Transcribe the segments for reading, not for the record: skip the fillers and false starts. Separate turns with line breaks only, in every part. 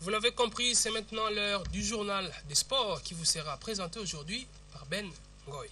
Vous l'avez compris, c'est maintenant l'heure du journal des sports qui vous sera présenté aujourd'hui par Ben Ngoy.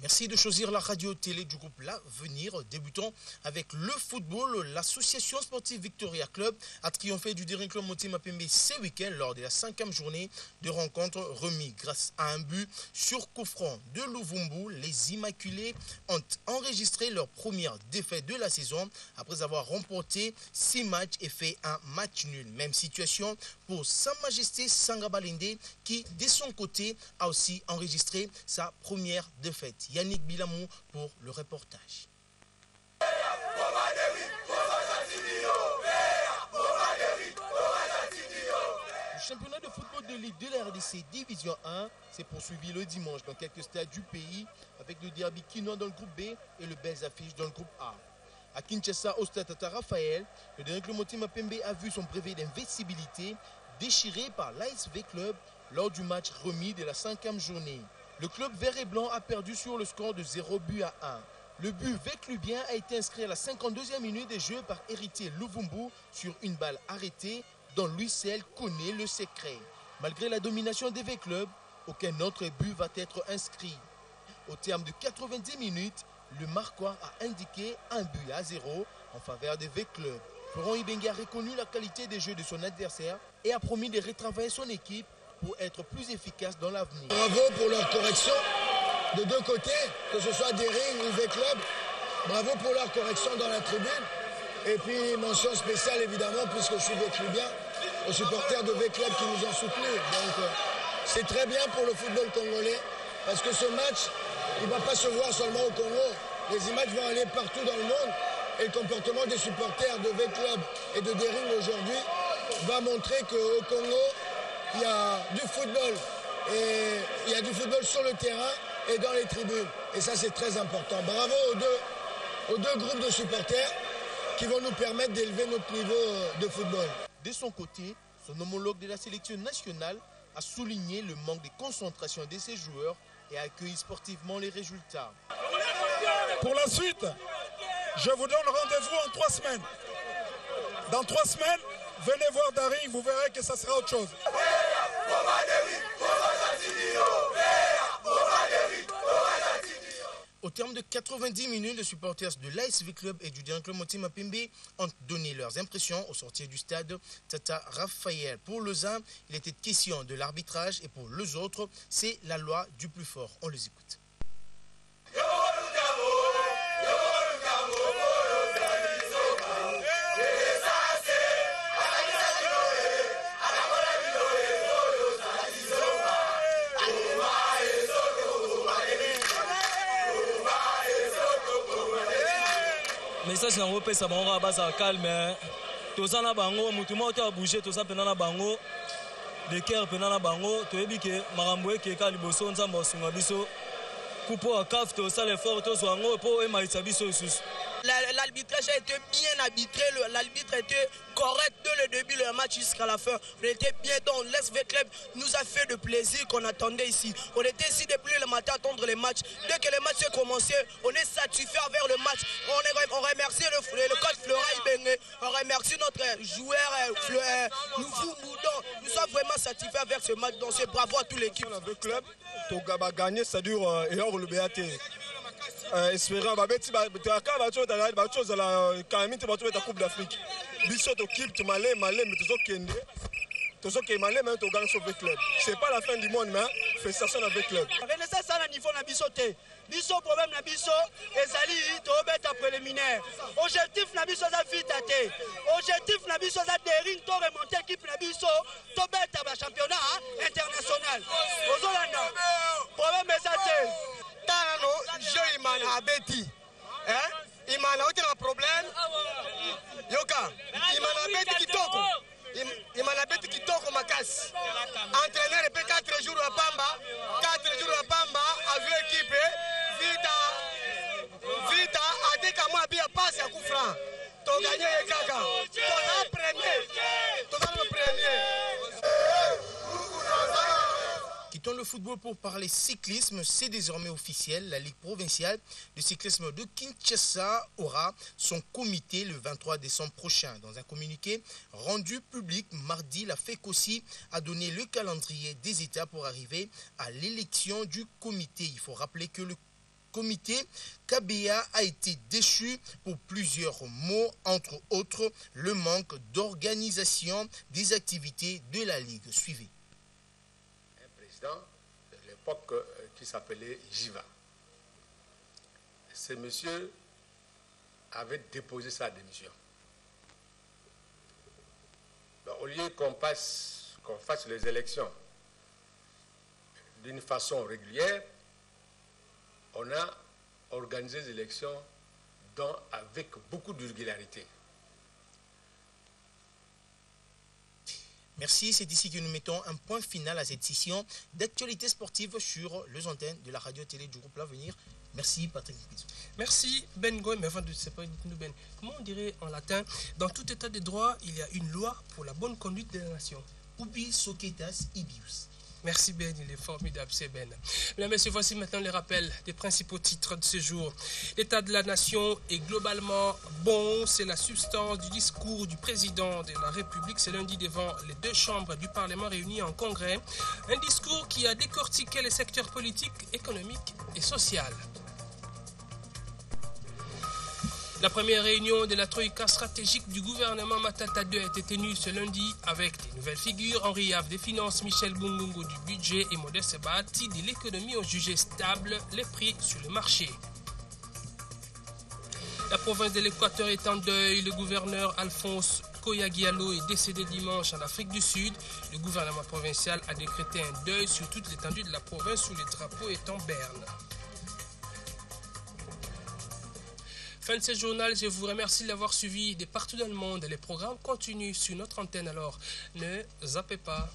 Merci de choisir la radio-télé du groupe L'Avenir. Débutons avec le football. L'association sportive Victoria Club a triomphé du Daring Club Motema Mapembe ce week-end lors de la 5e journée de rencontre remis grâce à un but sur coup franc de Luvumbu. Les Immaculés ont enregistré leur première défaite de la saison après avoir remporté 6 matchs et fait un match nul. Même situation pour Sa Majesté Sangabalende qui, de son côté, a aussi enregistré sa première défaite. Yannick Bilamou pour le reportage. Le championnat de football de Ligue de la RDC Division 1 s'est poursuivi le dimanche dans quelques stades du pays avec le derby quinois dans le groupe B et le belles affiches dans le groupe A. À Kinshasa, au stade Tata Raphaël, le Daring Club Motema Mapembe a vu son brevet d'invincibilité déchiré par l'ASV Club lors du match remis de la 5e journée. Le club vert et blanc a perdu sur le score de 0 but à 1. Le but véclubien a été inscrit à la 52e minute de jeu par Héritier Luvumbu sur une balle arrêtée dont Louis Sel connaît le secret. Malgré la domination des V-Clubs, aucun autre but va être inscrit. Au terme de 90 minutes, le Marquois a indiqué 1 but à 0 en faveur des V-Clubs. Florent Ibenga a reconnu la qualité des jeux de son adversaire et a promis de retravailler son équipe pour être plus efficace dans l'avenir.
Bravo pour leur correction de deux côtés, que ce soit Daring ou V-Club. Bravo pour leur correction dans la tribune. Et puis mention spéciale évidemment, puisque je suis V-Clubien, aux supporters de V-Club qui nous ont soutenus. Donc c'est très bien pour le football congolais, parce que ce match, il ne va pas se voir seulement au Congo. Les images vont aller partout dans le monde. Et le comportement des supporters de V-Club et de Daring aujourd'hui va montrer qu'au Congo, il y a du football, et il y a du football sur le terrain et dans les tribunes. Et ça, c'est très important. Bravo aux deux groupes de supporters qui vont nous permettre d'élever notre niveau de football.
De son côté, son homologue de la sélection nationale a souligné le manque de concentration de ses joueurs et a accueilli sportivement les résultats.
Pour la suite, je vous donne rendez-vous en 3 semaines. Dans 3 semaines, venez voir Daring, vous verrez que ça sera autre chose.
Au terme de 90 minutes, les supporters de l'ASV Club et du Daring Club Motema Mapembe ont donné leurs impressions au sortir du stade Tata Raphaël. Pour les uns, il était question de l'arbitrage et pour les autres, c'est la loi du plus fort. On les écoute.
Message na kopesa bango baza calme toza na bango mutu moko to bouger toza pena na bango de cœur pena na bango toyebi ke makambo ekeka liboso nzambe osunga biso kupo akaf to sala effort to zwango po emaitsa biso isusu.
L'arbitrage a été bien arbitré, l'arbitre était correct de le début du match jusqu'à la fin. On était bien dans l'SV Club, nous a fait de plaisir qu'on attendait ici. On était ici depuis le matin à attendre les matchs. Dès que le match est commencé, on est satisfait vers le match. On remercie le coach Florent Ibenge, on remercie notre joueur Nous sommes vraiment satisfaits avec ce match. Donc c'est bravo à toute l'équipe.
Le club, Togaba gagné, ça dure erreur le BAT. Espérant babeti bataka batozala quand ta coupe d'Afrique biso to keep to malé mais tozokende malé to gagne sauver club. C'est pas la fin du monde mais félicitations avec club.
Renaissance ça na niveau na biso te. Biso problème na biso ezali to beta préliminaire. Objectif na biso za vita te. Objectif na biso za Daring to remonter équipe na biso to beta ba championnat international. Ozolanda. Problème ça te. Tarano, je imana abeti. Imana uti na problème. Yoka, imana abeti kitoko. Imana abeti kitoko makasi. Entraîneur et 4 jours à Pamba. 4 jours à Pamba avec l'équipe. Vita a dit qu'à moi bien passe à coup franc. Tu as gagné kaka. Tu as premier. Tu as le premier.
Quittons le football pour parler cyclisme, c'est désormais officiel. La Ligue provinciale de cyclisme de Kinshasa aura son comité le 23 décembre prochain. Dans un communiqué rendu public mardi, la FECOSI a donné le calendrier des étapes pour arriver à l'élection du comité. Il faut rappeler que le comité KBA a été déchu pour plusieurs mots, entre autres le manque d'organisation des activités de la Ligue. Suivez.
Un président de l'époque qui s'appelait Jiva. Ce monsieur avait déposé sa démission. Donc, au lieu qu'on fasse les élections d'une façon régulière, on a organisé les élections avec beaucoup d'irrégularité.
Merci, c'est ici que nous mettons un point final à cette session d'actualité sportive sur les antennes de la radio-télé du groupe L'Avenir. Merci Patrick.
Merci Ben Goy, mais avant de se séparer, dites-nous Ben, comment on dirait en latin, dans tout état de droit, il y a une loi pour la bonne conduite de la nation.
Ubi societas ibius.
Merci Ben, il est formidable, c'est Ben. Mesdames et messieurs, voici maintenant les rappels des principaux titres de ce jour. L'état de la nation est globalement bon, c'est la substance du discours du président de la République ce lundi devant les deux chambres du Parlement réunies en congrès. Un discours qui a décortiqué les secteurs politiques, économiques et sociaux. La première réunion de la troïka stratégique du gouvernement Matata 2 a été tenue ce lundi avec des nouvelles figures. Henri Yave des Finances, Michel Bungungu du Budget et Modeste Bahati de l'économie ont jugé stable les prix sur le marché. La province de l'Équateur est en deuil. Le gouverneur Alphonse Koyagialo est décédé dimanche en Afrique du Sud. Le gouvernement provincial a décrété un deuil sur toute l'étendue de la province où le drapeau est en berne. Fin de ce journal, je vous remercie de l'avoir suivi de partout dans le monde. Les programmes continuent sur notre antenne, alors ne zappez pas.